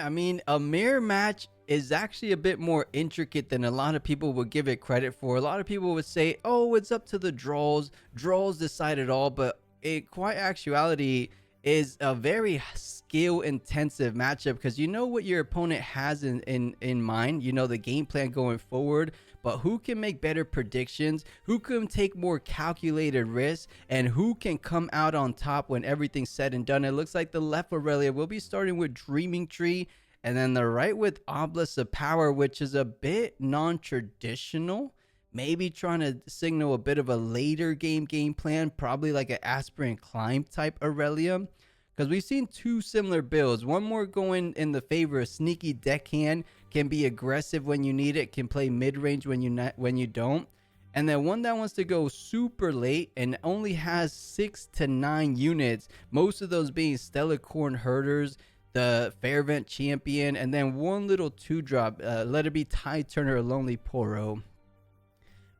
Yeah, I mean, a mirror match is actually a bit more intricate than a lot of people would give it credit for. A lot of people would say, "Oh, it's up to the draws. Draws decide it all." But in quite actuality, is a very skill intensive matchup because you know what your opponent has in mind. You know the game plan going forward, but who can make better predictions, who can take more calculated risks, and who can come out on top when everything's said and done. It looks like the left Aurelia will be starting with Dreaming Tree, and then the right with Obelisk of Power, which is a bit non-traditional. Maybe trying to signal a bit of a later game plan, probably like an Aspirant Climb type Aurelia. Because we've seen two similar builds. One more going in the favor of sneaky deckhand, can be aggressive when you need it, can play mid-range when you don't. And then one that wants to go super late and only has 6 to 9 units, most of those being Stellarcorn Herders, the Fairvent Champion, and then one little 2-drop, let it be Tide Turner or Lonely Poro.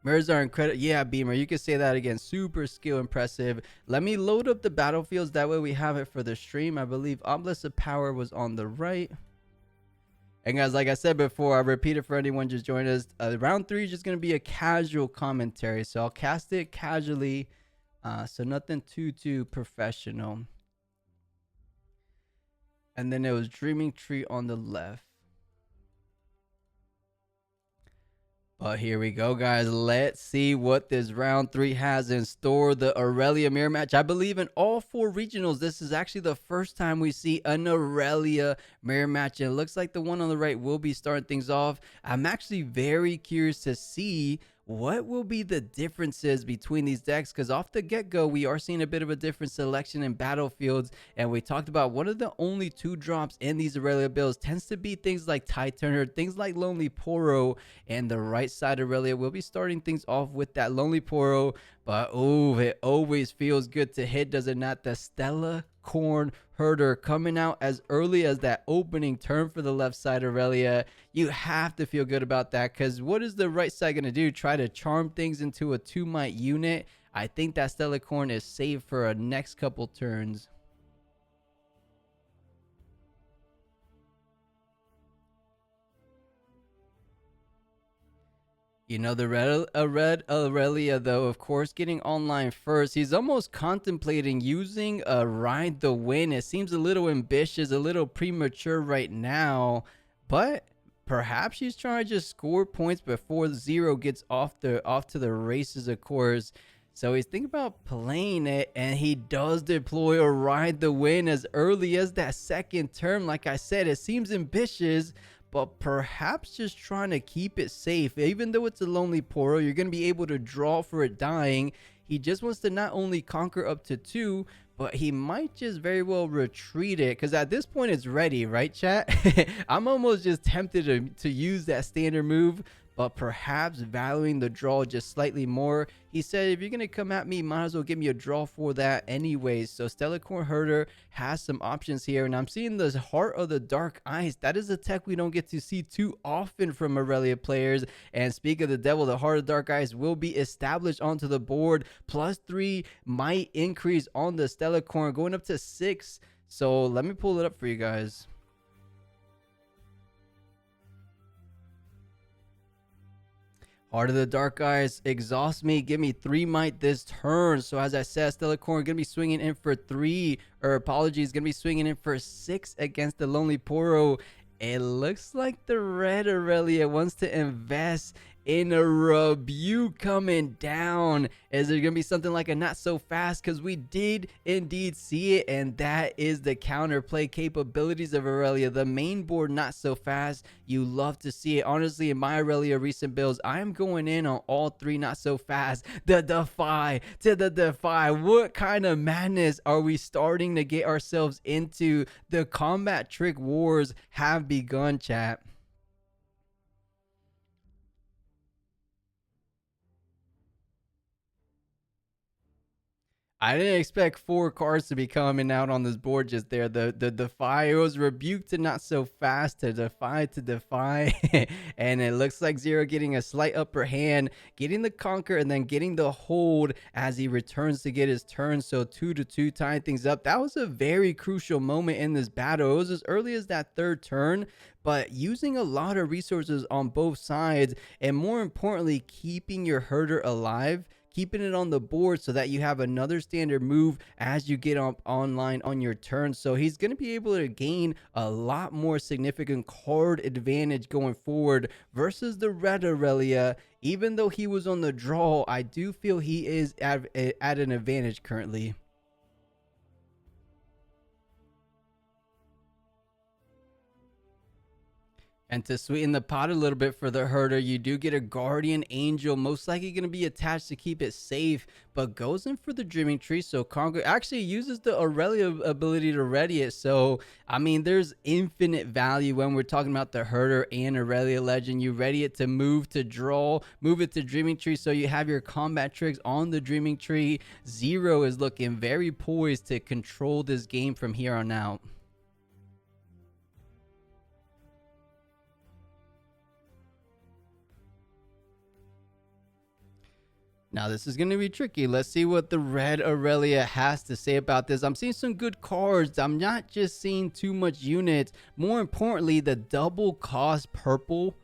Mirrors are incredible. Yeah, Beamer, you can say that again. Super skill impressive. Let me load up the battlefields. That way we have it for the stream. I believe Obelisk of Power was on the right. And guys, like I said before, I'll repeat it for anyone just joined us. Round 3 is just going to be a casual commentary. So I'll cast it casually. So nothing too professional. And then it was Dreaming Tree on the left. But here we go, guys. Let's see what this round 3 has in store. The Irelia mirror match. I believe in all 4 regionals, this is actually the first time we see an Irelia mirror match. And it looks like the one on the right will be starting things off. I'm actually very curious to see what will be the differences between these decks, because off the get-go we are seeing a bit of a different selection in battlefields. And we talked about one of the only 2-drops in these Irelia builds tends to be things like Tide Turner, things like Lonely Poro. And the right side Irelia will be starting things off with that Lonely Poro. But oh, it always feels good to hit, does it not? The Stellarcorn Herder coming out as early as that opening turn for the left side Aurelia. You have to feel good about that, because what is the right side going to do? Try to charm things into a 2-mite unit? I think that Stellarcorn is safe for a next couple turns. You know, the red Aurelia, though, of course, getting online first. He's almost contemplating using a Ride the Wind. It seems a little ambitious, a little premature right now, but perhaps he's trying to just score points before Zero gets off to the races, of course. So he's thinking about playing it, and he does deploy a Ride the Wind as early as that second turn. Like I said, it seems ambitious, but perhaps just trying to keep it safe. Even though it's a Lonely Poro, you're going to be able to draw for it dying. He just wants to not only conquer up to 2, but he might just very well retreat it, because at this point it's ready, right, chat? I'm almost just tempted to use that standard move, but perhaps valuing the draw just slightly more. He said, if you're going to come at me, might as well give me a draw for that anyways. So Stellarcorn Herder has some options here, and I'm seeing the Heart of the Dark Ice. That is a tech we don't get to see too often from Irelia players. And speak of the devil, the Heart of the Dark Ice will be established onto the board. +3 might increase on the Stellarcorn, going up to 6. So let me pull it up for you guys. Heart of the Dark Eyes, exhaust me, give me 3 might this turn. So as I said, Stellarcorn gonna be swinging in for 3, or apologies, gonna be swinging in for 6 against the Lonely Poro. It looks like the red Aurelia wants to invest in a rebuke coming down. Is there gonna be something like a not so fast? Because we did indeed see it, and that is the counterplay capabilities of Aurelia. The main board not so fast, you love to see it. Honestly, in my Aurelia recent builds, I am going in on all 3 not so fast. The defy to the defy. What kind of madness are we starting to get ourselves into? The combat trick wars have begun, chat. I didn't expect 4 cards to be coming out on this board just there. The Defy, it was Rebuke to not so fast, to Defy to Defy. And it looks like Zero getting a slight upper hand, getting the Conquer, and then getting the Hold as he returns to get his turn. So 2-2 tying things up. That was a very crucial moment in this battle. It was as early as that 3rd turn, but using a lot of resources on both sides, and more importantly, keeping your herder alive, keeping it on the board so that you have another standard move as you get up online on your turn. So he's going to be able to gain a lot more significant card advantage going forward versus the red Irelia. Even though he was on the draw, I do feel he is at an advantage currently. And to sweeten the pot a little bit for the herder, you do get a guardian angel, most likely going to be attached to keep it safe, but goes in for the dreaming tree. So Congo actually uses the Aurelia ability to ready it. So, I mean, there's infinite value when we're talking about the herder and Aurelia legend. You ready it to move, to draw, move it to dreaming tree. So you have your combat tricks on the dreaming tree. Zero is looking very poised to control this game from here on out. Now this is going to be tricky. Let's see what the red Aurelia has to say about this. I'm seeing some good cards. I'm not just seeing too much units. More importantly, the double cost purple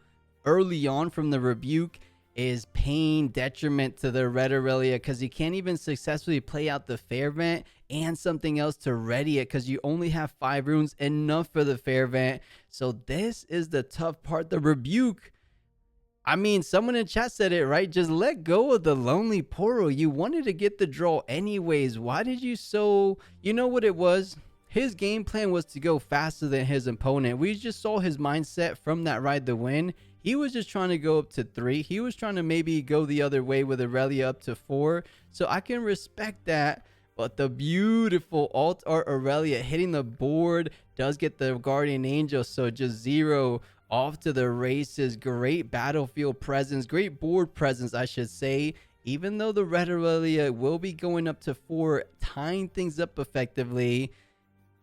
early on from the Rebuke is paying detriment to the red Aurelia because you can't even successfully play out the fair vent and something else to ready it because you only have 5 runes, enough for the fair vent. So this is the tough part. The Rebuke, I mean, someone in chat said it right. Just let go of the lonely portal. You wanted to get the draw anyways. Why did you so... You know what it was? His game plan was to go faster than his opponent. We just saw his mindset from that ride to win. He was just trying to go up to 3. He was trying to maybe go the other way with Irelia up to 4. So I can respect that. But the beautiful alt art Irelia hitting the board does get the guardian angel. So just Zero off to the races. Great battlefield presence, great board presence, I should say. Even though the red Aurelia will be going up to 4, tying things up effectively,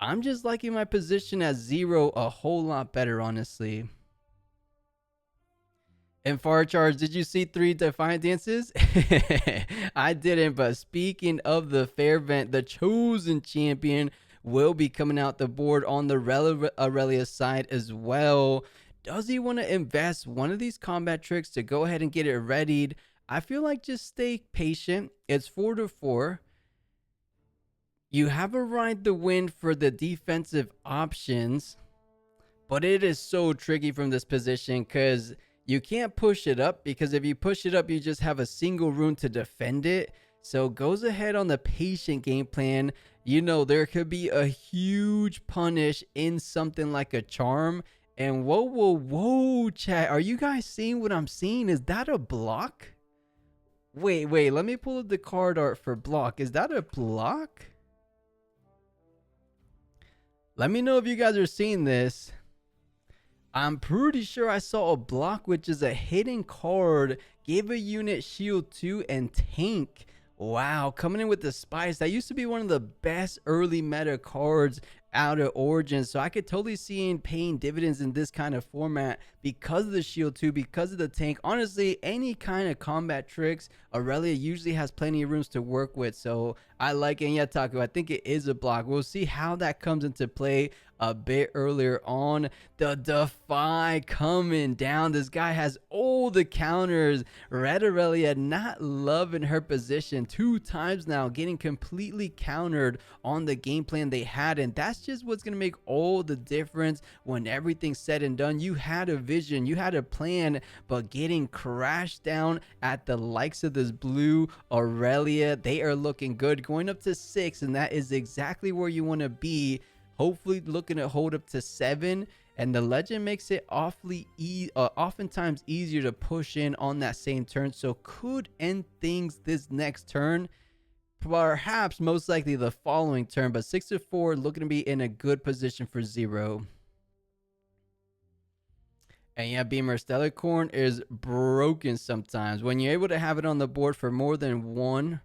I'm just liking my position as Zero a whole lot better, honestly. And Far Charge, did you see 3 Defiant Dances? I didn't, but speaking of the fair vent, the chosen champion will be coming out the board on the Aurelia side as well. Does he want to invest one of these combat tricks to go ahead and get it readied? I feel like just stay patient. It's 4-4. You have a ride to win for the defensive options, but it is so tricky from this position because you can't push it up, because if you push it up, you just have a single rune to defend it. So goes ahead on the patient game plan. You know, there could be a huge punish in something like a charm. And whoa, chat. Are you guys seeing what I'm seeing? Is that a block? Wait, let me pull up the card art for block. Is that a block? Let me know if you guys are seeing this. I'm pretty sure I saw a block, which is a hidden card. Gave a unit shield 2 and tank. Wow, coming in with the spice. That used to be one of the best early meta cards out of Origins. So I could totally see him paying dividends in this kind of format because of the shield 2, because of the tank. Honestly, any kind of combat tricks, Aurelia usually has plenty of rooms to work with. So I like it. And yeah, Taco, I think it is a block. We'll see how that comes into play a bit earlier on. The Defy coming down. This guy has all the counters. Red Aurelia not loving her position 2 times now, getting completely countered on the game plan they had. And that's just what's going to make all the difference when everything's said and done. You had a vision, you had a plan, but getting crashed down at the likes of this blue Aurelia, they are looking good, going up to 6, and that is exactly where you want to be. Hopefully looking to hold up to 7, and the legend makes it oftentimes easier to push in on that same turn, so could end things this next turn, perhaps most likely the following turn. But 6-4 looking to be in a good position for Zero. And yeah, Beamer, Stellar Corn is broken sometimes. When you're able to have it on the board for more than 1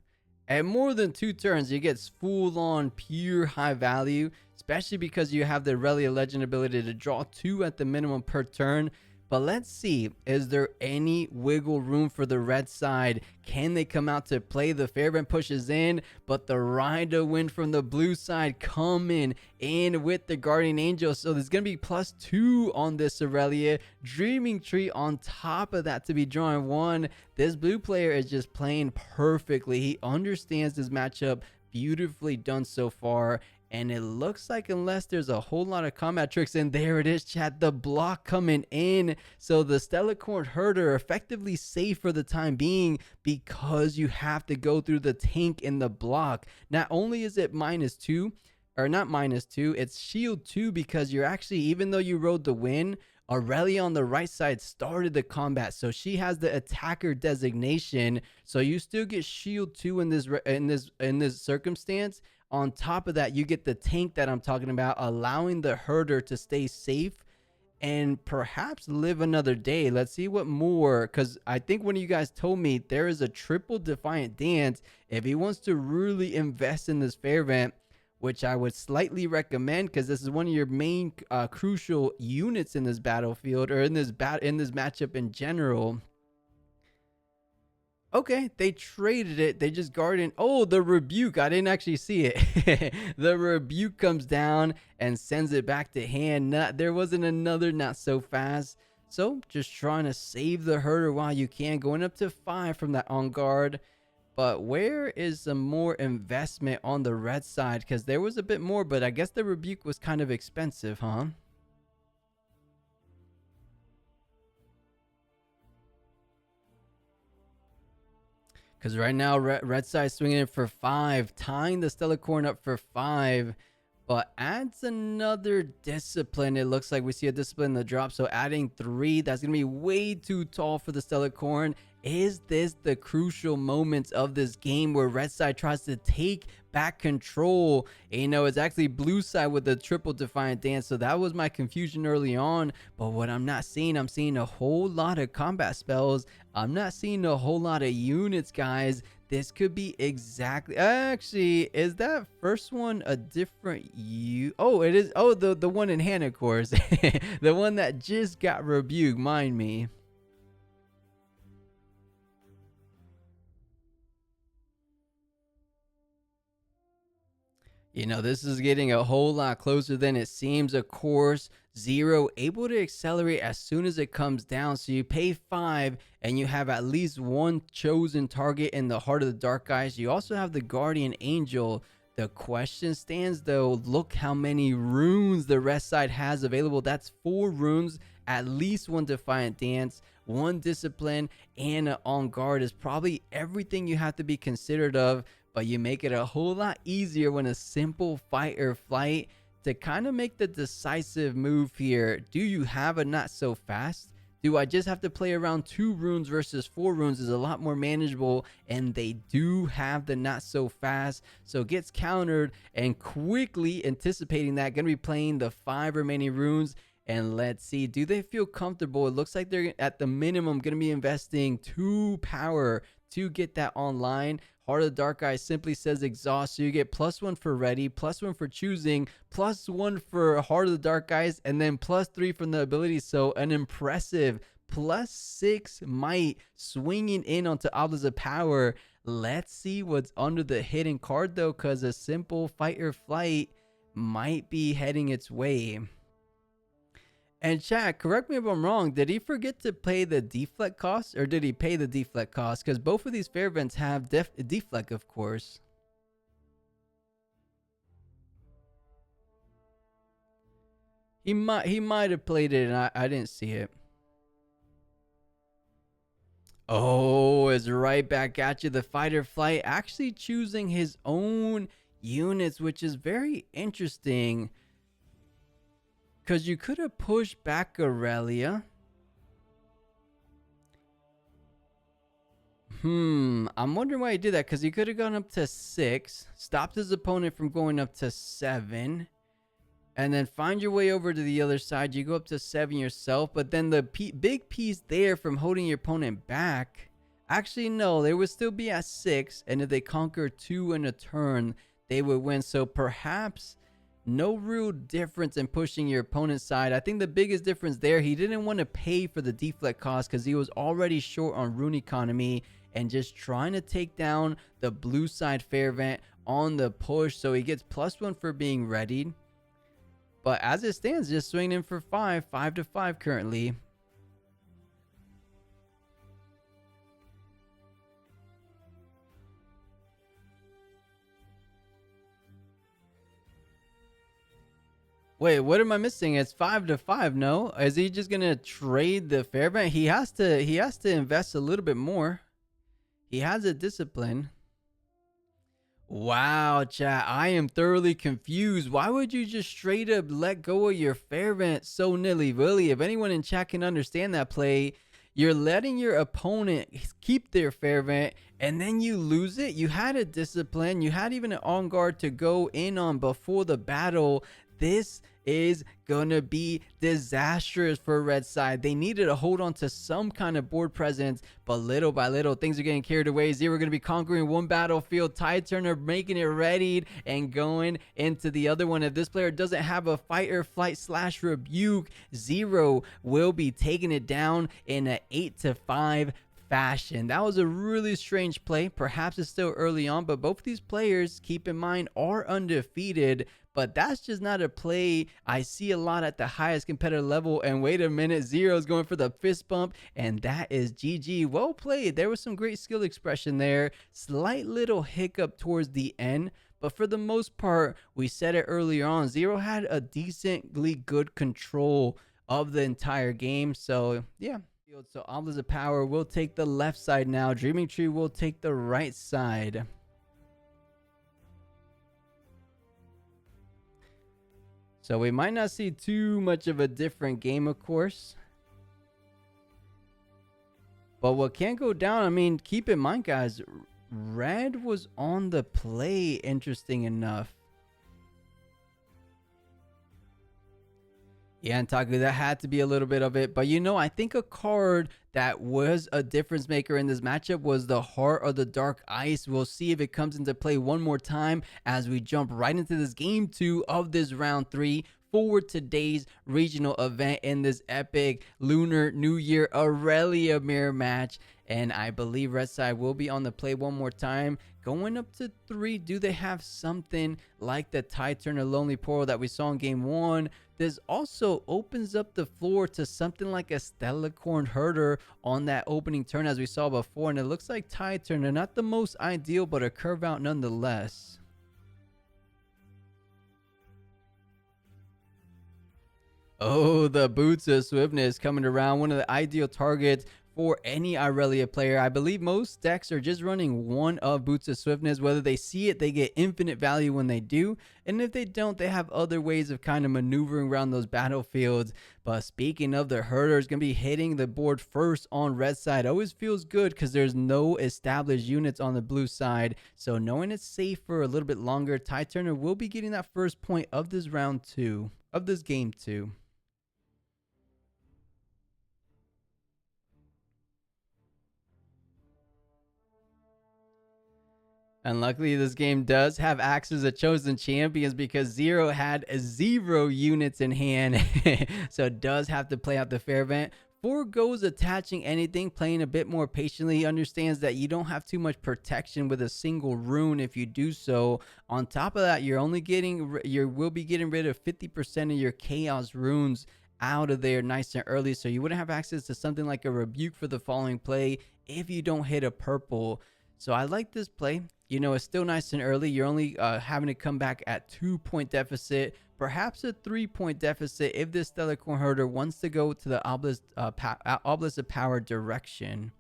At more than 2 turns, it gets full on pure high value, especially because you have the Irelia Legend ability to draw 2 at the minimum per turn. But let's see, is there any wiggle room for the red side? Can they come out to play? The Fairbairn pushes in, but the Rhino win from the blue side coming in with the Guardian Angel. So there's going to be +2 on this Irelia. Dreaming Tree on top of that to be drawing 1. This blue player is just playing perfectly. He understands this matchup. Beautifully done so far. And it looks like, unless there's a whole lot of combat tricks, and there it is, chat, the block coming in. So the Stellarcorn Herder effectively safe for the time being, because you have to go through the tank in the block. Not only is it -2, or not -2, it's shield 2, because you're actually, even though you rode the win, Irelia on the right side started the combat, so she has the attacker designation, so you still get shield 2 in this circumstance. On top of that, you get the tank that I'm talking about, allowing the herder to stay safe and perhaps live another day. Let's see what more, because I think one of you guys told me there is a triple Defiant Dance if he wants to really invest in this fair event, which I would slightly recommend, because this is one of your main crucial units in this battlefield, or in this matchup in general. Okay, they traded it. They just guarded. Oh, the rebuke. I didn't actually see it. The rebuke comes down and sends it back to hand. There wasn't another not so fast. So just trying to save the herder while you can. Going up to 5 from that on guard. But where is some more investment on the red side? Because there was a bit more, but I guess the rebuke was kind of expensive, huh? Because right now, red side swinging it for 5, tying the Stellarcorn up for 5, but adds another discipline. It looks like we see a discipline in the drop, so adding 3, that's going to be way too tall for the Stellarcorn. Is this the crucial moments of this game where red side tries to take back control? And, you know, it's actually blue side with the triple Defiant Dance, so that was my confusion early on. But what I'm not seeing, I'm seeing a whole lot of combat spells. I'm not seeing a whole lot of units, guys. This could be exactly, actually, is that first one a different oh, it is. Oh, the one in hand, of course. The one that just got rebuked, mind me. You know, this is getting a whole lot closer than it seems. Of course, 0 able to accelerate as soon as it comes down. So you pay 5 and you have at least one chosen target in the Heart of the Dark Guys. You also have the Guardian Angel. The question stands though, look how many runes the rest side has available. That's 4 runes, at least 1 Defiant Dance, 1 Discipline, and an On Guard is probably everything you have to be considered of. But you make it a whole lot easier when a simple fight or flight to kind of make the decisive move here. Do you have a not so fast? Do I just have to play around 2 runes versus 4 runes? Is a lot more manageable, and they do have the not so fast, so gets countered. And quickly anticipating that, gonna be playing the 5 remaining runes. And let's see, do they feel comfortable? It looks like they're at the minimum gonna be investing 2 power to get that online. Heart of the Dark Guy simply says exhaust, so you get +1 for ready, +1 for choosing, +1 for Heart of the Dark Guys, and then +3 from the ability. So an impressive +6 might swinging in onto Oblas of Power. Let's see what's under the hidden card though, because a simple fight or flight might be heading its way. And chat, correct me if I'm wrong, did he forget to pay the deflect cost, or did he pay the deflect cost? Because both of these fair events have deflect, of course. He might have played it and I didn't see it. Oh, it's right back at you. The fight or flight actually choosing his own units, which is very interesting. Because you could have pushed back Irelia. I'm wondering why he did that. Because he could have gone up to 6. Stopped his opponent from going up to 7. And then find your way over to the other side. You go up to 7 yourself. But then the big piece there from holding your opponent back. Actually, no, they would still be at 6, and if they conquer 2 in a turn, they would win. So perhaps no real difference in pushing your opponent's side. I think the biggest difference there, he didn't want to pay for the deflect cost because he was already short on rune economy and just trying to take down the blue side Fairvent on the push. So he gets +1 for being readied. But as it stands, just swinging in for 5 to 5 currently. Wait, what am I missing? It's 5 to 5. No, is he just gonna trade the Fairbank? He has to. He has to invest a little bit more. He has a discipline. Wow, chat. I am thoroughly confused. Why would you just straight up let go of your Fairbank so nilly-willy? If anyone in chat can understand that play, you're letting your opponent keep their Fairbank and then you lose it. You had a discipline. You had even an on guard to go in on before the battle. This is gonna be disastrous for red side. They needed to hold on to some kind of board presence, but little by little things are getting carried away. Zero gonna be conquering one battlefield, Tide Turner making it ready and going into the other one. If this player doesn't have a fight or flight / rebuke, Zero will be taking it down in an 8 to 5 fashion. That was a really strange play. Perhaps it's still early on, but both of these players, keep in mind, are undefeated. But that's just not a play I see a lot at the highest competitive level. And wait a minute, Zero's going for the fist bump, and that is GG. Well played. There was some great skill expression there. Slight little hiccup towards the end, but for the most part, we said it earlier on, Zero had a decently good control of the entire game. So yeah. So Obelisk of Power will take the left side now. Dreaming Tree will take the right side. So we might not see too much of a different game, of course. But what can go down, I mean, keep in mind, guys, red was on the play, interesting enough. Yeah, and Taku, that had to be a little bit of it. But, you know, I think a card that was a difference maker in this matchup was the Heart of the Dark Ice. We'll see if it comes into play one more time as we jump right into this game 2 of this round 3 for today's regional event in this epic Lunar New Year Irelia mirror match. And I believe red side will be on the play one more time. Going up to 3, do they have something like the Tide Turner Lonely Portal that we saw in game 1? This also opens up the floor to something like a Stellarcorn Herder on that opening turn as we saw before. And it looks like Tide Turner, not the most ideal, but a curve out nonetheless. Oh, the Boots of Swiftness coming around. One of the ideal targets for any Irelia player. I believe most decks are just running one of Boots of Swiftness. Whether they see it, they get infinite value when they do. And if they don't, they have other ways of kind of maneuvering around those battlefields. But speaking of, the Herder is going to be hitting the board first on red side. Always feels good because there's no established units on the blue side. So knowing it's safe for a little bit longer, Tide Turner will be getting that first point of this round 2, of this game 2. And luckily, this game does have Axes of Chosen Champions because Zero had 0 units in hand. So it does have to play out the Fairvent. 4 goes attaching anything, playing a bit more patiently. He understands that you don't have too much protection with a single rune if you do so. On top of that, you will be getting rid of 50% of your Chaos runes out of there nice and early. So you wouldn't have access to something like a Rebuke for the following play if you don't hit a purple. So I like this play. You know, it's still nice and early. You're only having to come back at 2-point deficit, perhaps a 3-point deficit if this Stellarcorn Herder wants to go to the Obelisk of Power direction.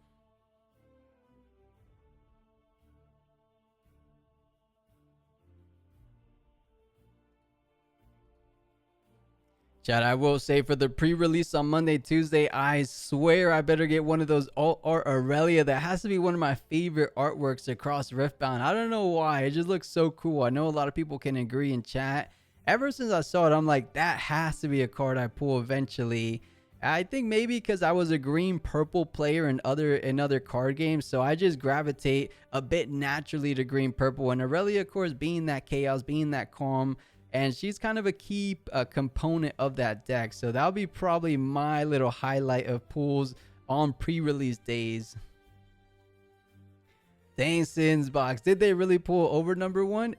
Chat, I will say for the pre-release on Monday, Tuesday, I swear I better get one of those alt art Irelia. That has to be one of my favorite artworks across Riftbound. I don't know why. It just looks so cool. I know a lot of people can agree in chat. Ever since I saw it, I'm like, that has to be a card I pull eventually. I think maybe because I was a green purple player in other card games, so I just gravitate a bit naturally to green purple. And Irelia, of course, being that chaos, being that calm, and she's kind of a key component of that deck. So that'll be probably my little highlight of pools on pre-release days. Dang, Sins box. Did they really pull over number one?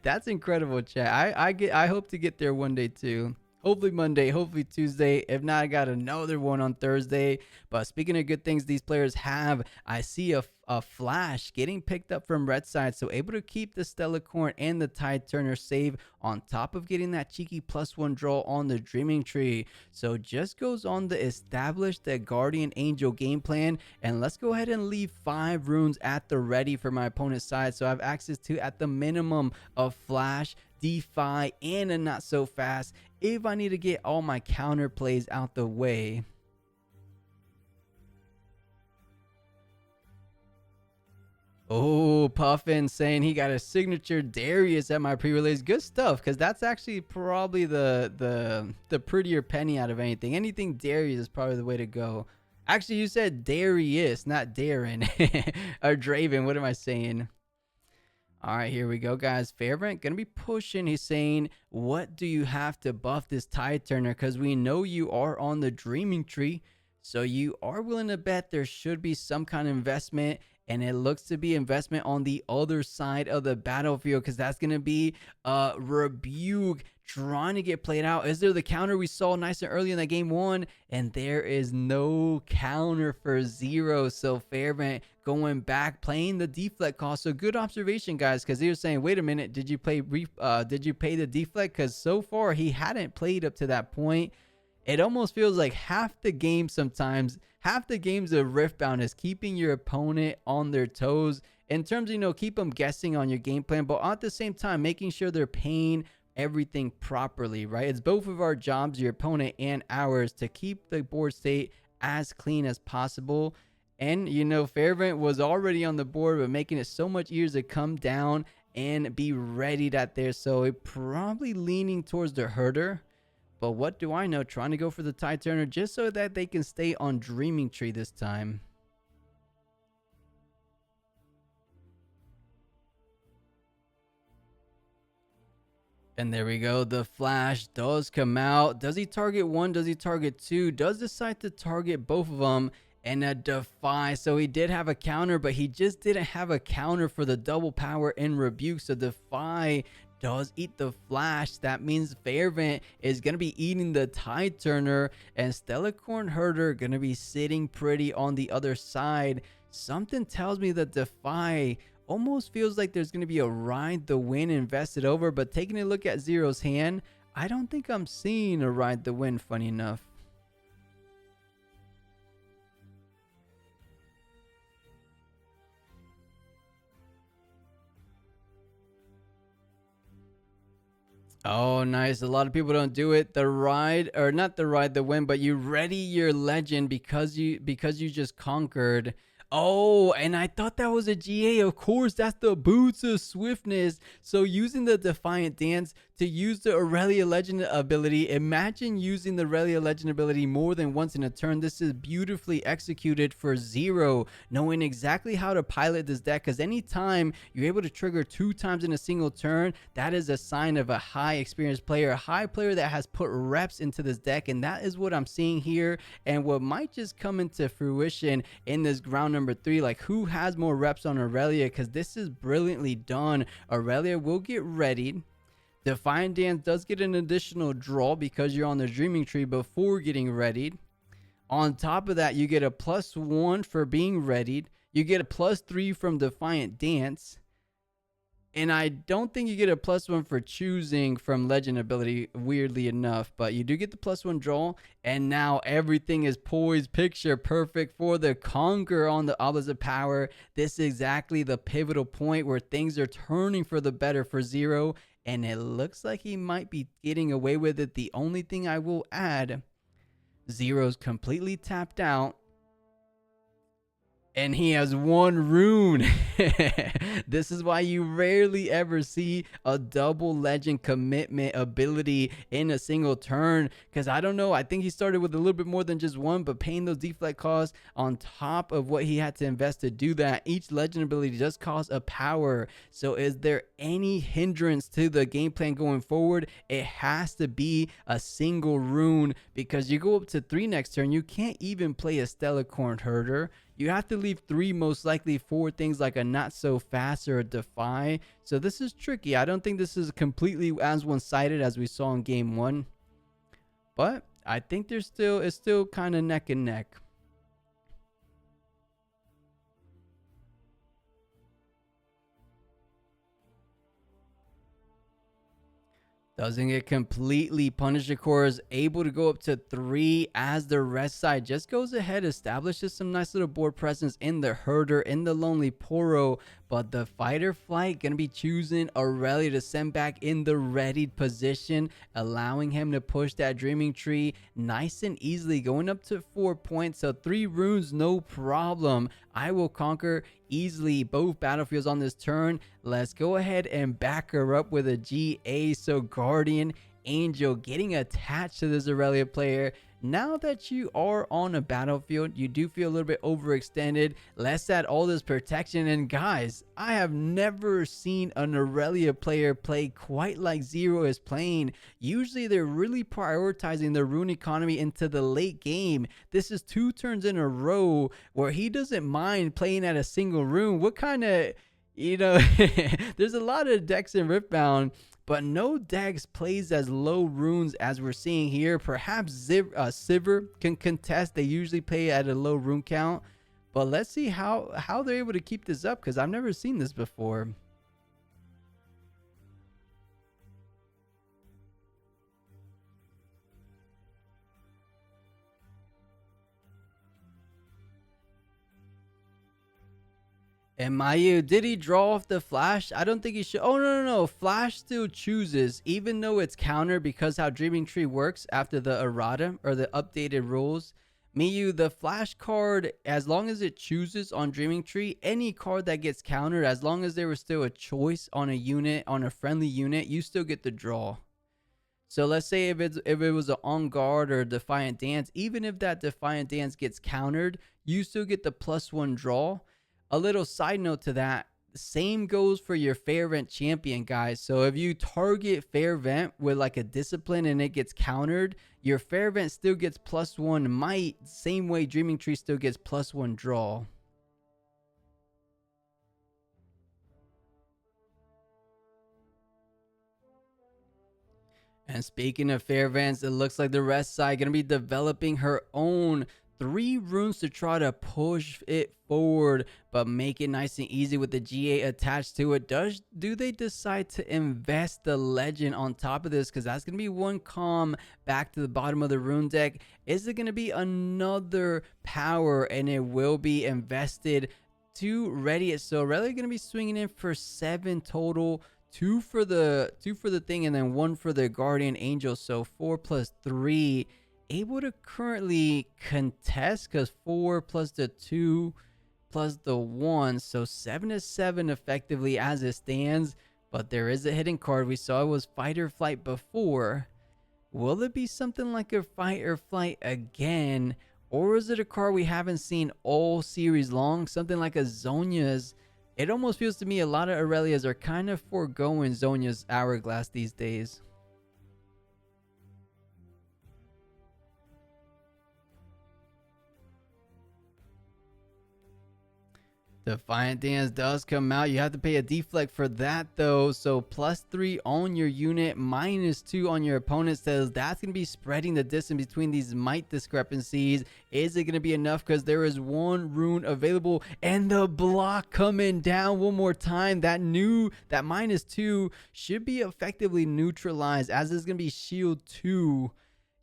That's incredible, chat. I hope to get there one day too. Hopefully Monday, hopefully Tuesday. If not, I got another one on Thursday. But speaking of good things these players have, I see a flash getting picked up from red side. So able to keep the Stellarcorn and the Tide Turner safe on top of getting that cheeky +1 draw on the Dreaming Tree. So just goes on to establish the Guardian Angel game plan. And let's go ahead and leave 5 runes at the ready for my opponent's side. So I have access to at the minimum of flash, defy, and a not so fast if I need to get all my counter plays out the way. Oh, Puffin saying he got a signature Darius at my pre-release. Good stuff, because that's actually probably the prettier penny out of anything. Anything Darius is probably the way to go. Actually, you said Darius, not Darren. Or Draven, what am I saying? All right, here we go, guys. Fairbrant gonna be pushing. He's saying, what do you have to buff this Tide Turner? Because we know you are on the Dreaming Tree, so you are willing to bet there should be some kind of investment, and it looks to be investment on the other side of the battlefield, because that's gonna be Rebuke trying to get played out. Is there the counter we saw nice and early in that game 1? And there is no counter for 0. So Fairbrant going back, playing the deflect cost. So good observation, guys, because they were saying, wait a minute, did you pay the deflect? Because so far he hadn't played up to that point. It almost feels like half the game sometimes, half the games of Riftbound is keeping your opponent on their toes in terms of, keep them guessing on your game plan, but at the same time making sure they're paying everything properly, right? It's both of our jobs, your opponent and ours, to keep the board state as clean as possible. And Fairbrant was already on the board, but making it so much easier to come down and be readied at there. So it probably leaning towards the herder, but what do I know, trying to go for the Tide Turner just so that they can stay on Dreaming Tree this time. And there we go. The flash does come out. Does he target 1? Does he target 2? Does decide to target both of them. And a defy. So he did have a counter, but he just didn't have a counter for the double power in Rebuke. So defy does eat the flash. That means Fairbrant is going to be eating the Tide Turner, and Stellarcorn Herder going to be sitting pretty on the other side. Something tells me that defy almost feels like there's going to be a ride the win invested over, but taking a look at Zero's hand, I don't think I'm seeing a ride the win, funny enough. Oh, nice. A lot of people don't do it. The ride, or not the ride, the win, but you ready your legend because you just conquered. Oh, and I thought that was a GA. Of course, that's the Boots of Swiftness. So using the Defiant Dance to use the Irelia Legend ability. Imagine using the Irelia Legend ability more than once in a turn. This is beautifully executed for Zero, knowing exactly how to pilot this deck, because anytime you're able to trigger 2 times in a single turn, that is a sign of a high experienced player, a high player that has put reps into this deck, and that is what I'm seeing here, and what might just come into fruition in this round number 3. Like, who has more reps on Irelia? Because this is brilliantly done. Irelia will get readied. Defiant Dance does get an additional draw because you're on the Dreaming Tree before getting readied. On top of that, you get a +1 for being readied. You get a +3 from Defiant Dance. And I don't think you get a +1 for choosing from Legend ability, weirdly enough. But you do get the +1 draw. And now everything is poised, picture perfect for the Conquer on the opposite power. This is exactly the pivotal point where things are turning for the better for Zero. And it looks like he might be getting away with it. The only thing I will add, Zero's completely tapped out. And he has one rune. This is why you rarely ever see a double legend commitment ability in a single turn. Because I don't know, I think he started with a little bit more than just one, but paying those deflect costs on top of what he had to invest to do that, each legend ability does cost a power. So is there any hindrance to the game plan going forward? It has to be a single rune, because you go up to 3 next turn, you can't even play a Stellarcorn Herder. You have to leave 3 most likely for things like a Not So Fast or a Defy. So this is tricky. I don't think this is completely as one-sided as we saw in game 1. But I think it's still kind of neck and neck. Doesn't get completely punished, of course. Able to go up to 3 as the rest side just goes ahead, establishes some nice little board presence in the Herder, in the Lonely Poro. But the Fight or Flight going to be choosing Irelia to send back in the readied position, allowing him to push that Dreaming Tree nice and easily, going up to 4 points. So 3 runes, no problem. I will conquer easily both battlefields on this turn. Let's go ahead and back her up with a GA. So Guardian Angel getting attached to this Irelia player. Now that you are on a battlefield, you do feel a little bit overextended. Let's add all this protection. And guys, I have never seen an Irelia player play quite like Zero is playing. Usually they're really prioritizing the rune economy into the late game. This is 2 turns in a row where he doesn't mind playing at a single rune. What kind of, there's a lot of decks in Riftbound, but no decks plays as low runes as we're seeing here. Perhaps Sivir can contest. They usually play at a low rune count, but let's see how they're able to keep this up, because I've never seen this before. And Mayu, did he draw off the flash? I don't think he should. Oh, no. Flash still chooses, even though it's counter, because how Dreaming Tree works after the errata or the updated rules. Miyu, the flash card, as long as it chooses on Dreaming Tree, any card that gets countered, as long as there was still a choice on a unit, on a friendly unit, you still get the draw. So let's say if it was an On Guard or a Defiant Dance, even if that Defiant Dance gets countered, you still get the +1 draw. A little side note to that, same goes for your Fair Vent champion, guys. So if you target Fair Vent with like a discipline and it gets countered, your Fair Vent still gets +1 might, same way Dreaming Tree still gets +1 draw. And speaking of Fair Vents, it looks like the rest side going to be developing her own 3 runes to try to push it forward, but make it nice and easy with the GA attached to it. Do they decide to invest the legend on top of this? Because that's going to be 1 comm back to the bottom of the rune deck. Is it going to be another power, and it will be invested to ready it? So Irelia going to be swinging in for 7 total. 2 for the thing, and then 1 for the Guardian Angel. So 4 plus 3. Able to currently contest, because 4 plus the 2 plus the 1, so 7 to 7 effectively as it stands. But there is a hidden card. We saw it was Fight or Flight before. Will it be something like a Fight or Flight again, or is it a card we haven't seen all series long, something like a Zhonya's? It almost feels to me a lot of Irelias are kind of foregoing Zhonya's Hourglass these days. Defiant Dance does come out. You have to pay a deflect for that though. So +3 on your unit, -2 on your opponent. Says that's going to be spreading the distance between these might discrepancies. Is it going to be enough? Because there is 1 rune available, and the block coming down one more time. That -2 should be effectively neutralized, as is going to be shield 2.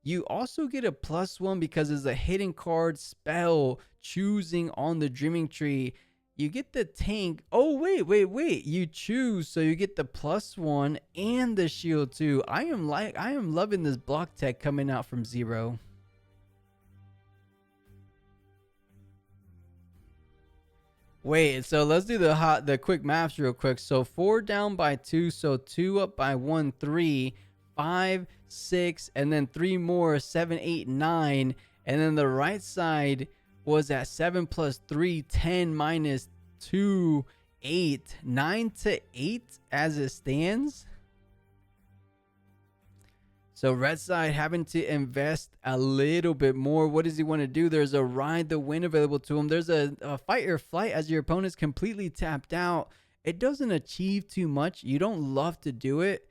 You also get a +1 because it's a hidden card spell choosing on the Dreaming Tree. You get the tank. Oh, wait. You choose, so you get the +1 and the shield 2. I am loving this block tech coming out from Zero. Wait, so let's do the quick maths real quick. So 4 down by 2, so 2 up by 1, 3, 5, 6, and then 3 more, 7, 8, 9. And then the right side was at 7 plus 3, 10 minus 2, 8, 9 to 8 as it stands. So red side having to invest a little bit more. What does he want to do? There's a ride the wind available to him. There's a fight or flight as your opponent's completely tapped out. It doesn't achieve too much. You don't love to do it,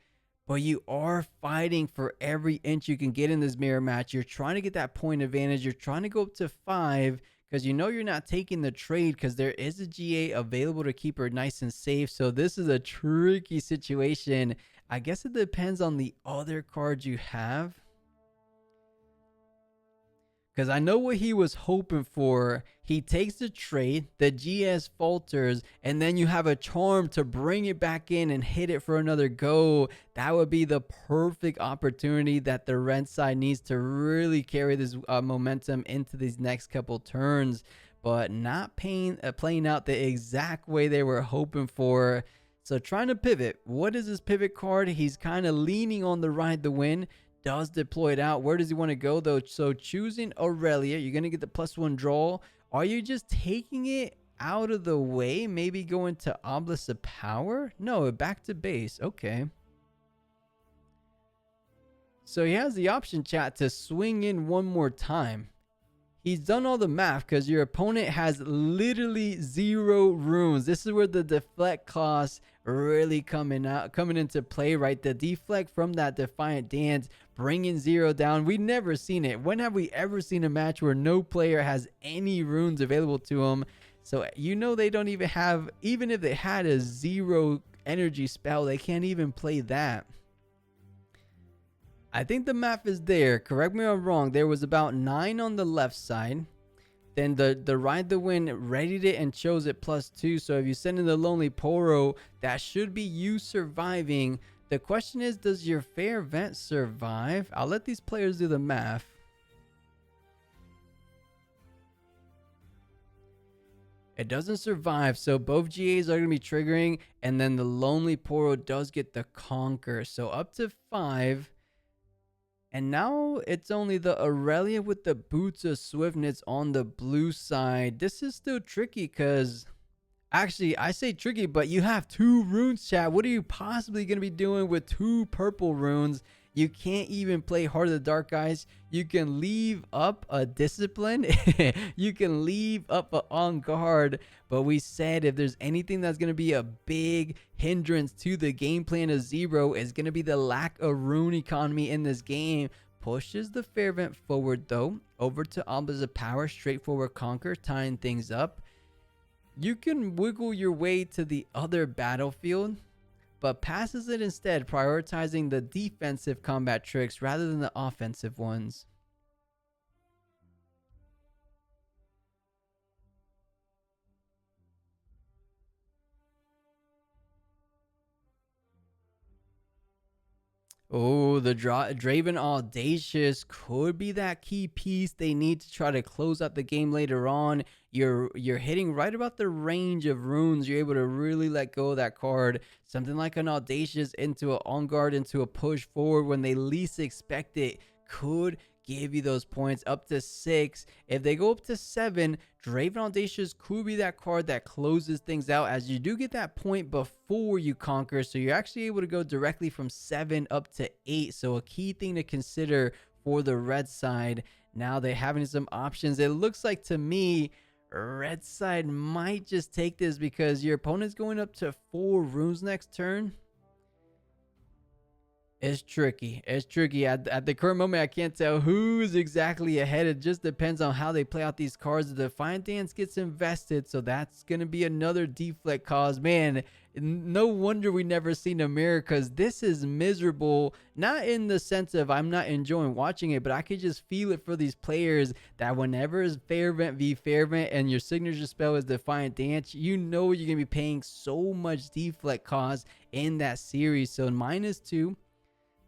but you are fighting for every inch you can get in this mirror match. You're trying to get that point advantage. You're trying to go up to 5 because you know you're not taking the trade because there is a GA available to keep her nice and safe. So this is a tricky situation. I guess it depends on the other cards you have. Because I know what he was hoping for. He takes the trade, the GS falters, and then you have a charm to bring it back in and hit it for another go. That would be the perfect opportunity that the red side needs to really carry this momentum into these next couple turns. But not playing out the exact way they were hoping for. So trying to pivot. What is this pivot card? He's kind of leaning on the ride the win. Does deploy it out. Where does he want to go though? So choosing Irelia, you're going to get the +1 draw. Are you just taking it out of the way? Maybe going to Obelisk of Power? No, back to base. Okay. So he has the option, chat, to swing in one more time. He's done all the math because your opponent has literally 0 runes. This is where the deflect costs really coming into play, right? The deflect from that Defiant Dance, bringing 0 down. We've never seen it. When have we ever seen a match where no player has any runes available to them? So you know they don't even have, even if they had a 0 energy spell, they can't even play that. I think the math is there. Correct me if I'm wrong. There was about 9 on the left side. Then the Ride the Wind readied it and chose it +2. So if you send in the Lonely Poro, that should be you surviving. The question is, does your Fair Vent survive? I'll let these players do the math. It doesn't survive, so both GAs are going to be triggering, and then the Lonely Poro does get the Conquer. So up to 5. And now it's only the Irelia with the Boots of Swiftness on the blue side. This is still tricky because, actually, I say tricky, but you have 2 runes, chat. What are you possibly going to be doing with 2 purple runes? You can't even play Heart of the Dark, guys. You can leave up a Discipline. You can leave up a On Guard. But we said if there's anything that's going to be a big hindrance to the game plan of 0 is going to be the lack of rune economy in this game. Pushes the Fair Vent forward, though, over to Obelisk of Power. Straightforward Conquer, tying things up. You can wiggle your way to the other battlefield, but passes it instead, prioritizing the defensive combat tricks rather than the offensive ones. Oh, the Draven Audacious could be that key piece they need to try to close out the game later on. You're hitting right about the range of runes. You're able to really let go of that card. Something like an Audacious into an On Guard, into a push forward when they least expect it could give you those points up to 6. If they go up to 7, Draven Audacious could be that card that closes things out, as you do get that point before you conquer. So you're actually able to go directly from 7 up to 8. So a key thing to consider for the red side. Now they're having some options. It looks like to me, red side might just take this because your opponent's going up to 4 runes next turn. It's tricky. It's tricky. At the current moment, I can't tell who's exactly ahead. It just depends on how they play out these cards. The Defiant Dance gets invested, so that's going to be another deflect cause. Man, no wonder we never seen a mirror, because this is miserable. Not in the sense of I'm not enjoying watching it, but I could just feel it for these players that whenever it's Fair Vent v Fair Vent and your signature spell is Defiant Dance, you know you're going to be paying so much deflect cause in that series. So -2.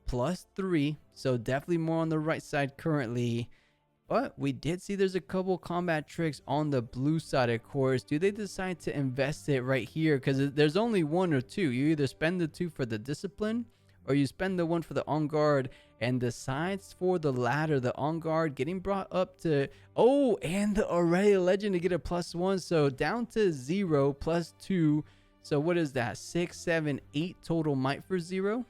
+3, so definitely more on the right side currently. But we did see there's a couple combat tricks on the blue side, of course. Do they decide to invest it right here? Because there's only one or two. You either spend the two for the discipline, or you spend the one for the on guard, and decides for the latter, the on guard getting brought up to, oh, and the Irelia legend to get a +1. So down to 0 +2. So what is that? 6, 7, 8 total might for 0.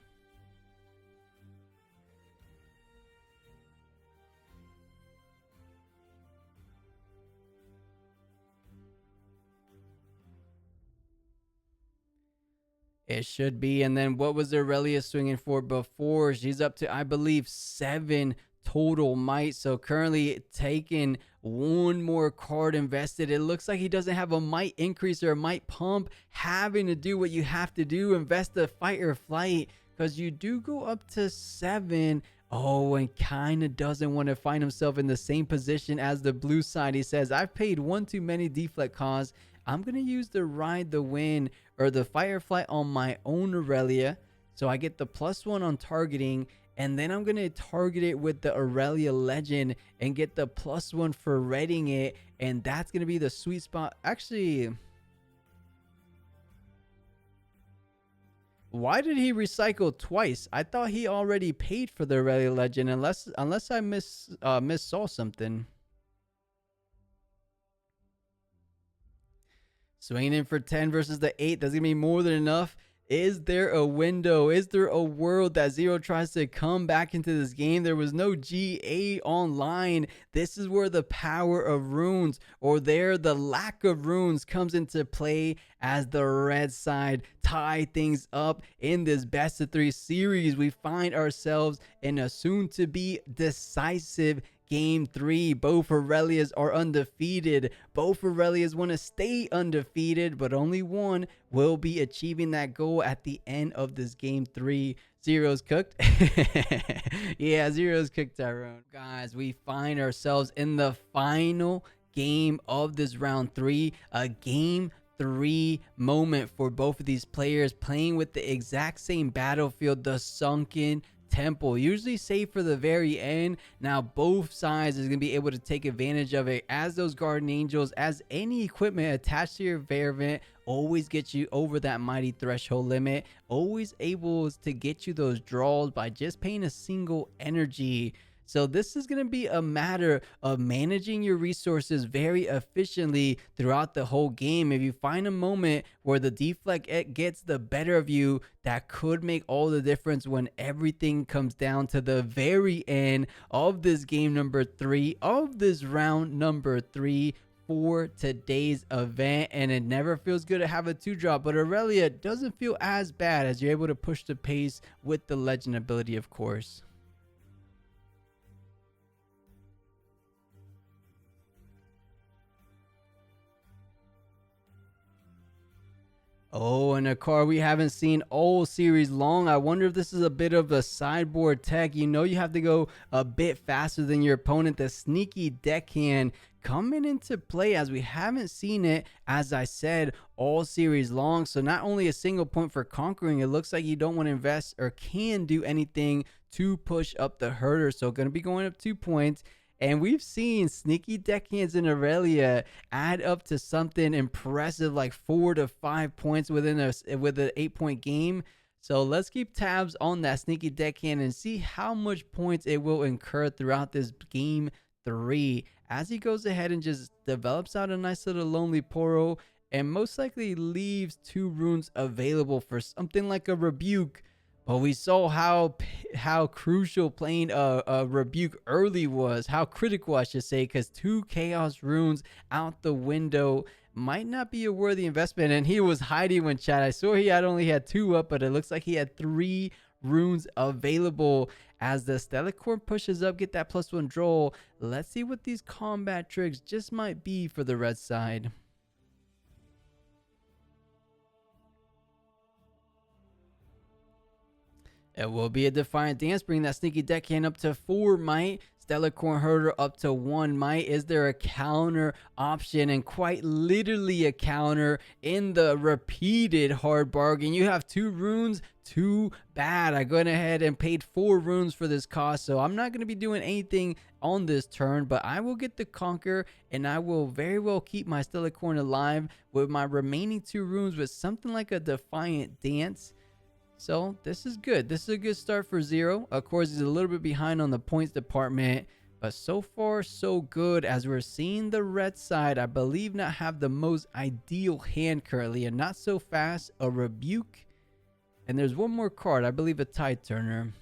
It should be. And then what was Irelia swinging for before? She's up to, I believe, 7 total might. So currently taking one more card invested. It looks like he doesn't have a might increase or a might pump. Having to do what you have to do, invest the fight or flight, because you do go up to 7. Oh, and kind of doesn't want to find himself in the same position as the blue side. He says, I've paid one too many deflect costs. I'm going to use the ride the wind or the firefly on my own Irelia. So I get the +1 on targeting. And then I'm going to target it with the Irelia legend and get the +1 for reading it. And that's going to be the sweet spot. Actually, why did he recycle twice? I thought he already paid for the Irelia legend, unless I saw something. Swinging in for 10 versus the 8. That's going to be more than enough. Is there a window? Is there a world that Zero tries to come back into this game? There was no GA online. This is where the power of runes, or the lack of runes, comes into play as the red side tie things up in this best of 3 series. We find ourselves in a soon-to-be decisive Game 3. Both Irelias are undefeated. Both Irelias want to stay undefeated, but only one will be achieving that goal at the end of this Game 3. Zero's cooked. Yeah, Zero's cooked, Tyrone. Guys, we find ourselves in the final game of this round 3. A Game 3 moment for both of these players, playing with the exact same battlefield, the Sunken Temple, usually saved for the very end. Now both sides is going to be able to take advantage of it, as those guardian angels, as any equipment attached to your variant, always get you over that mighty threshold limit, always able to get you those draws by just paying a single energy. So this is going to be a matter of managing your resources very efficiently throughout the whole game. If you find a moment where the deflect gets the better of you, that could make all the difference when everything comes down to the very end of this game number 3, of this round number 3 for today's event. And it never feels good to have a 2-drop, but Irelia doesn't feel as bad as you're able to push the pace with the legend ability, of course. Oh, and a card we haven't seen all series long. I wonder if this is a bit of a sideboard tech. You know, you have to go a bit faster than your opponent. The sneaky deckhand coming into play, as we haven't seen it, as I said, all series long. So not only a single point for conquering, it looks like you don't want to invest or can do anything to push up the herder. So going to be going up 2 points. And we've seen sneaky deckhands in Irelia add up to something impressive, like 4 to 5 points with an 8-point game. So let's keep tabs on that sneaky deckhand and see how much points it will incur throughout this Game 3, as he goes ahead and just develops out a nice little Lonely Poro, and most likely leaves 2 runes available for something like a Rebuke. But we saw how crucial playing a Rebuke early was, how critical I should say, because 2 Chaos runes out the window might not be a worthy investment. And he was hiding when chat. I saw he only had 2 up, but it looks like he had 3 runes available. As the Stellicorn pushes up, get that +1 draw. Let's see what these combat tricks just might be for the red side. There will be a Defiant Dance, bringing that sneaky deckhand up to 4 might. Stellar Corn Herder up to 1 might. Is there a counter option? And quite literally a counter in the repeated hard bargain. You have 2 runes. Too bad. I went ahead and paid 4 runes for this cost, so I'm not going to be doing anything on this turn, but I will get the Conquer, and I will very well keep my Stellar Corn alive with my remaining 2 runes with something like a Defiant Dance. So this is good. This is a good start for Zero. Of course, he's a little bit behind on the points department, but so far so good, as we're seeing the red side, I believe, not have the most ideal hand currently, and not so fast. A Rebuke, and there's one more card, I believe, a Tide Turner.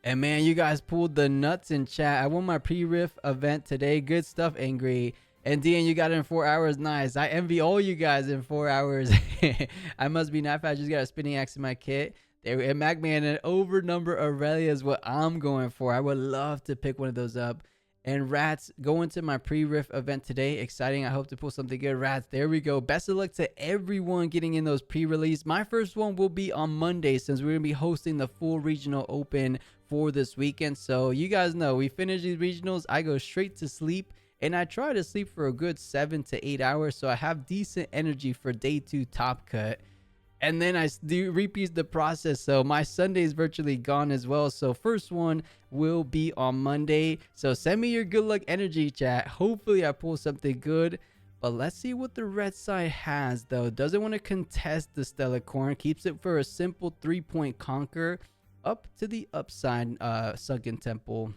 And man, you guys pulled the nuts in chat. I won my pre-riff event today. Good stuff, Angry. And Dean, you got it in 4 hours. Nice. I envy all you guys in 4 hours. I must be not fast. Just got a spinning axe in my kit. There, and Macman, an over number Irelia is what I'm going for. I would love to pick one of those up. And Rats, going to my pre-riff event today. Exciting. I hope to pull something good. Rats, there we go. Best of luck to everyone getting in those pre-release. My first one will be on Monday, since we're going to be hosting the full regional open for this weekend. So you guys know, we finish these regionals, I go straight to sleep. And I try to sleep for a good 7 to 8 hours, so I have decent energy for day 2 top cut. And then I do repeat the process, so my Sunday is virtually gone as well. So first one will be on Monday. So send me your good luck energy, chat. Hopefully I pull something good. But let's see what the red side has, though. Doesn't want to contest the Stellar Corn. Keeps it for a simple 3-point conquer up to the upside Sunken Temple.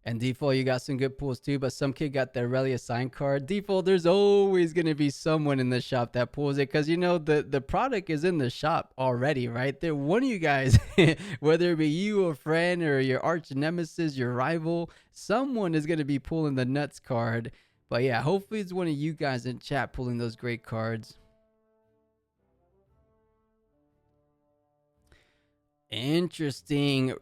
And default, you got some good pulls too, but some kid got the Irelia sign card. Default, there's always going to be someone in the shop that pulls it, because you know the product is in the shop already, right? There, one of you guys, whether it be you, a friend, or your arch nemesis, your rival, someone is going to be pulling the nuts card. But yeah, hopefully it's one of you guys in chat pulling those great cards. Interesting.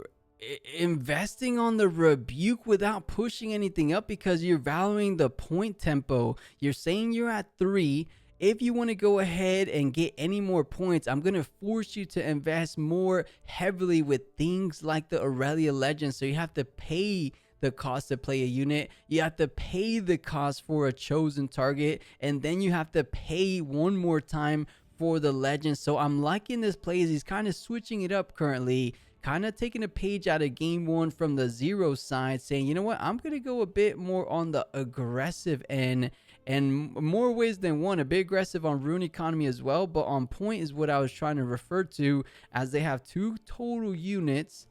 Investing on the Rebuke without pushing anything up, because you're valuing the point tempo. You're saying you're at 3. If you want to go ahead and get any more points, I'm going to force you to invest more heavily with things like the Irelia Legend. So you have to pay the cost to play a unit, you have to pay the cost for a chosen target, and then you have to pay one more time for the legend. So I'm liking this play as he's kind of switching it up currently, kind of taking a page out of game 1 from the Zero side, saying, you know what, I'm going to go a bit more on the aggressive end, and more ways than one. A bit aggressive on rune economy as well, but on point is what I was trying to refer to, as they have 2 total units.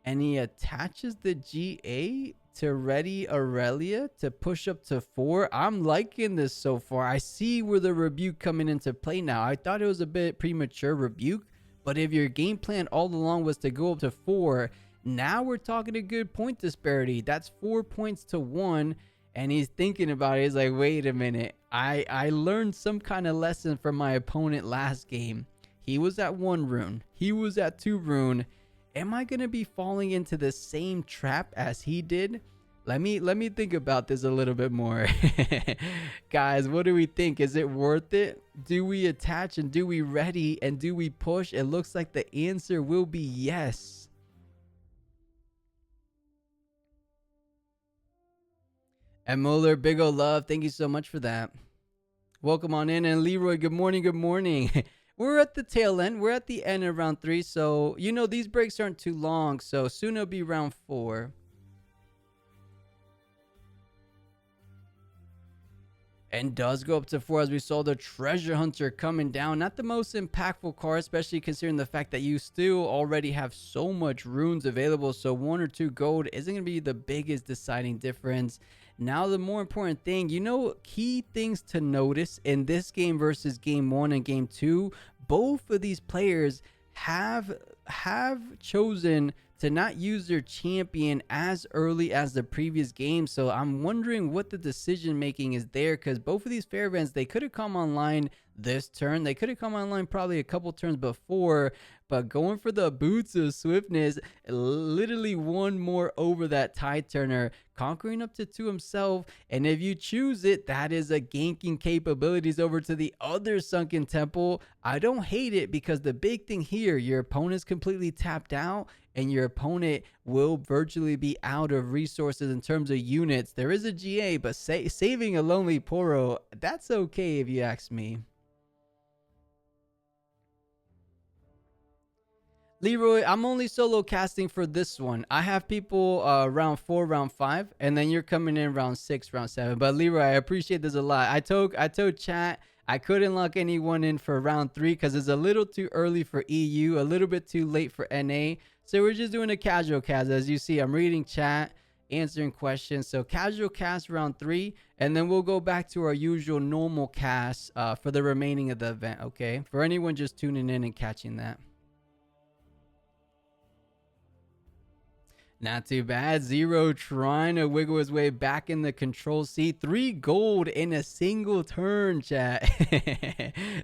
And he attaches the GA to ready Irelia to push up to 4. I'm liking this so far. I see where the Rebuke coming into play now. I thought it was a bit premature Rebuke, but if your game plan all along was to go up to 4, now we're talking a good point disparity. That's 4 points to 1. And he's thinking about it. He's like, wait a minute. I learned some kind of lesson from my opponent last game. He was at 1 rune. He was at 2 rune. Am I going to be falling into the same trap as he did? Let me think about this a little bit more. Guys, what do we think? Is it worth it? Do we attach, and do we ready, and do we push? It looks like the answer will be yes. And Muller, big ol' love. Thank you so much for that. Welcome on in. And Leroy, good morning. Good morning. We're at the tail end. We're at the end of round 3. So, you know, these breaks aren't too long. So soon it'll be round 4. And does go up to 4, as we saw the Treasure Hunter coming down. Not the most impactful card, especially considering the fact that you still already have so much runes available. So 1 or 2 gold isn't going to be the biggest deciding difference. Now, the more important thing, you know, key things to notice in this game versus game 1 and game 2, both of these players have chosen to not use their champion as early as the previous game. So I'm wondering what the decision making is there, because both of these fair events, they could have come online this turn. They could have come online probably a couple turns before, but going for the boots of swiftness, literally one more over that tide turner, conquering up to 2 himself. And if you choose it, that is a ganking capabilities over to the other sunken temple. I don't hate it, because the big thing here, your opponent's completely tapped out, and your opponent will virtually be out of resources in terms of units. There is a GA, but saving a lonely Poro, that's okay if you ask me. Leroy, I'm only solo casting for this one. I have people round 4, round 5, and then you're coming in round 6, round 7. But Leroy, I appreciate this a lot. I told chat I couldn't lock anyone in for round 3 because it's a little too early for EU, a little bit too late for NA. So we're just doing a casual cast. As you see, I'm reading chat, answering questions. So casual cast round 3, and then we'll go back to our usual normal cast for the remaining of the event, okay? For anyone just tuning in and catching that. Not too bad. Zero trying to wiggle his way back in the control seat. 3 gold in a single turn, chat.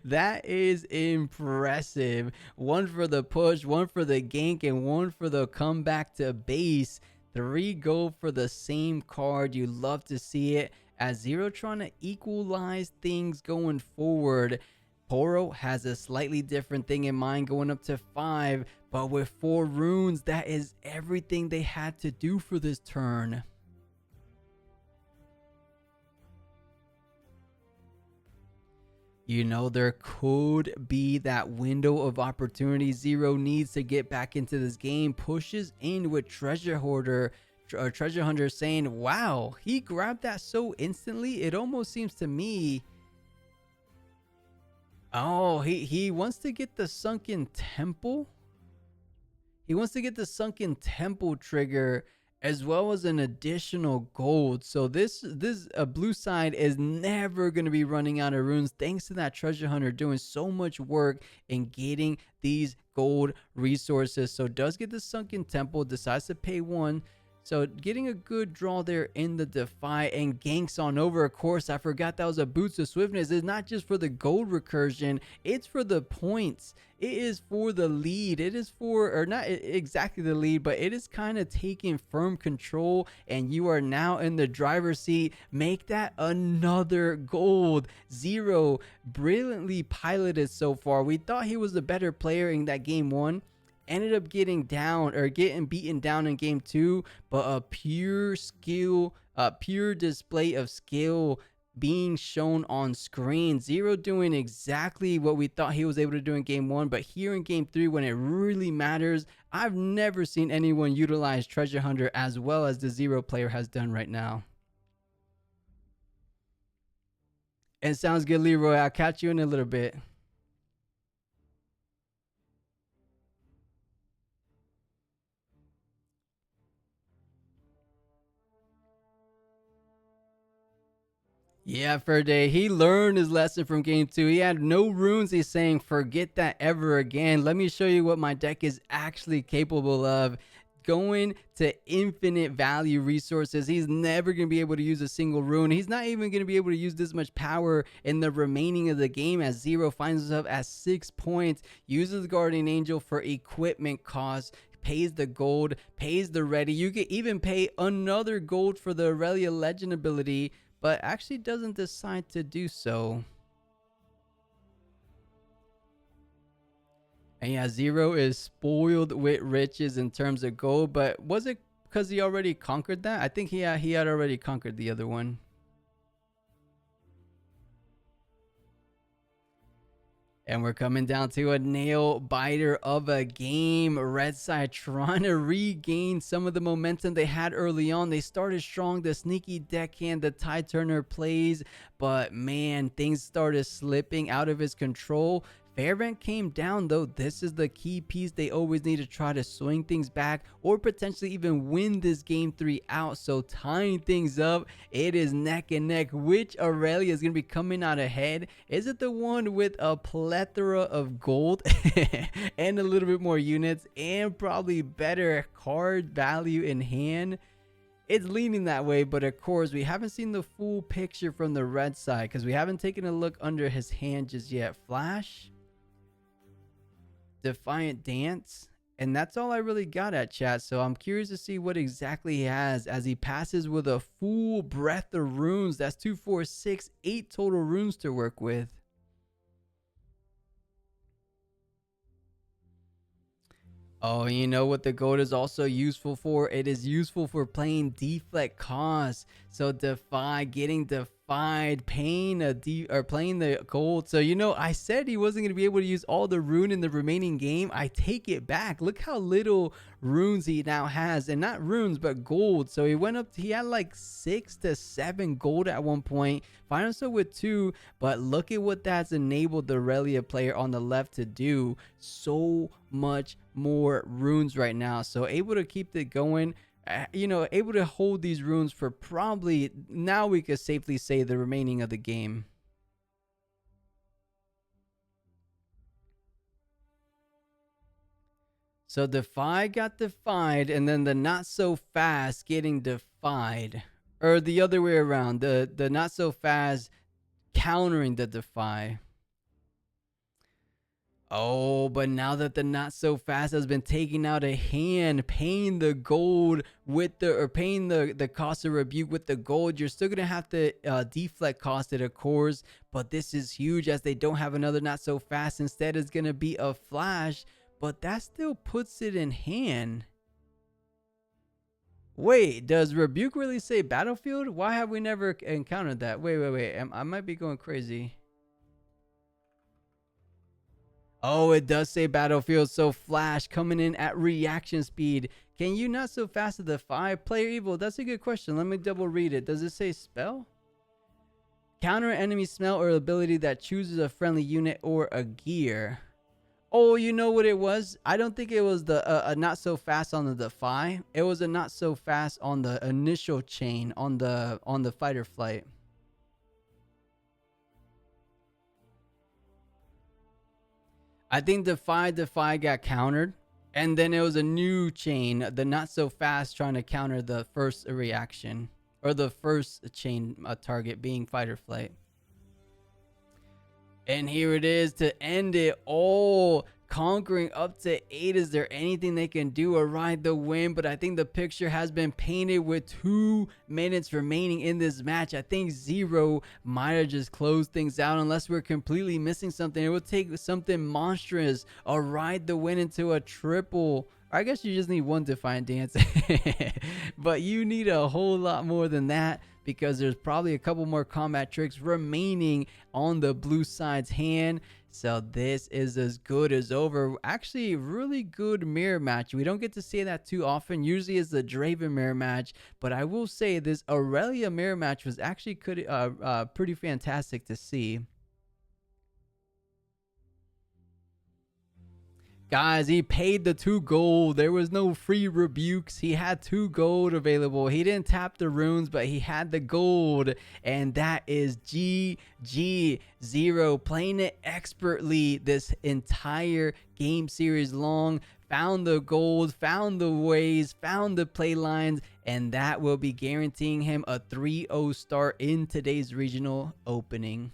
That is impressive. 1 for the push, 1 for the gank, and 1 for the comeback to base. 3 gold for the same card. You love to see it. As Zero trying to equalize things going forward. Poro has a slightly different thing in mind, going up to 5, but with 4 runes, that is everything they had to do for this turn. You know, there could be that window of opportunity. Zero needs to get back into this game, pushes in with Treasure Hoarder, or Treasure Hunter, saying, wow, he grabbed that so instantly. It almost seems to me, oh, he wants to get the Sunken Temple. He wants to get the Sunken Temple trigger as well as an additional gold. So this blue side is never going to be running out of runes thanks to that Treasure Hunter doing so much work in getting these gold resources. So does get the Sunken Temple, decides to pay 1. So getting a good draw there in the Defy, and ganks on over. Of course, I forgot that was a Boots of Swiftness. It's not just for the gold recursion, it's for the points. It is for the lead. It is for, or not exactly the lead, but it is kind of taking firm control, and you are now in the driver's seat. Make that another gold. Zero, brilliantly piloted so far. We thought he was the better player in that game 1. Ended up getting down, or getting beaten down in game 2, but a pure skill, pure display of skill being shown on screen. Zero doing exactly what we thought he was able to do in game 1, but here in game 3 when it really matters, I've never seen anyone utilize Treasure Hunter as well as the Zero player has done right now. And sounds good, Leroy. I'll catch you in a little bit. Yeah, Ferday, he learned his lesson from game 2. He had no runes. He's saying, forget that ever again. Let me show you what my deck is actually capable of. Going to infinite value resources. He's never going to be able to use a single rune. He's not even going to be able to use this much power in the remaining of the game, as Zero finds himself at 6 points. Uses Guardian Angel for equipment costs. Pays the gold. Pays the ready. You can even pay another gold for the Irelia Legend ability, but actually doesn't decide to do so. And yeah, Zero is spoiled with riches in terms of gold, but was it because he already conquered that? I think he had already conquered the other one. And we're coming down to a nail biter of a game. Red side trying to regain some of the momentum they had early on. They started strong, the sneaky deckhand, the tide turner plays, but man, things started slipping out of his control. Variant came down though. This is the key piece. They always need to try to swing things back or potentially even win this game 3 out. So tying things up, it is neck and neck. Which Irelia is going to be coming out ahead? Is it the one with a plethora of gold and a little bit more units and probably better card value in hand? It's leaning that way, but of course we haven't seen the full picture from the red side because we haven't taken a look under his hand just yet. Flash, Defiant Dance, and that's all I really got at, chat. So I'm curious to see what exactly he has as he passes with a full breadth of runes. That's 2, 4, 6, 8 total runes to work with. Oh, you know what the gold is also useful for? It is useful for playing deflect costs. So defy, getting defied, paying or playing the gold. So, you know, I said he wasn't going to be able to use all the rune in the remaining game. I take it back. Look how little runes he now has, and not runes, but gold. So he went up, he had like 6 to 7 gold at one point. Find himself with 2, but look at what that's enabled the Irelia player on the left to do. So much more runes right now, so able to keep it going, you know, able to hold these runes for probably, now we could safely say, the remaining of the game. So defy got defied, and then the not so fast getting defied, or the other way around, the not so fast countering the defy. Oh, but now that the not so fast has been taken out of hand, paying the gold with the, or paying the cost of rebuke with the gold, you're still gonna have to deflect cost it, of course. But this is huge as they don't have another not so fast. Instead, it's gonna be a flash, but that still puts it in hand. Wait, does rebuke really say battlefield? Why have we never encountered that? Wait. I might be going crazy. Oh, it does say battlefield. So flash coming in at reaction speed. Can you not so fast to defy? Player evil. That's a good question. Let me double read it. Does it say spell? Counter enemy smell or ability that chooses a friendly unit or a gear. Oh, you know what it was? I don't think it was the not so fast on the defy. It was a not so fast on the initial chain on the fight or flight. I think defy got countered, and then it was a new chain, the not so fast, trying to counter the first reaction, or the first chain target being fight or flight. And here it is to end it all, conquering up to 8. Is there anything they can do or ride the win? But I think the picture has been painted with 2 minutes remaining in this match. I think Zero might have just closed things out unless we're completely missing something. It would take something monstrous, or ride the win into a triple. I guess you just need 1 Defiant Dance. But you need a whole lot more than that, because there's probably a couple more combat tricks remaining on the blue side's hand. So this is as good as over. Actually, really good mirror match. We don't get to see that too often. Usually it's the Draven mirror match, but I will say this Irelia mirror match was actually pretty fantastic to see. Guys, he paid the 2 gold. There was no free rebukes. He had 2 gold available. He didn't tap the runes, but he had the gold. And that is GG. Zero playing it expertly this entire game series long. Found the gold, found the ways, found the play lines, and that will be guaranteeing him a 3-0 start in today's regional opening.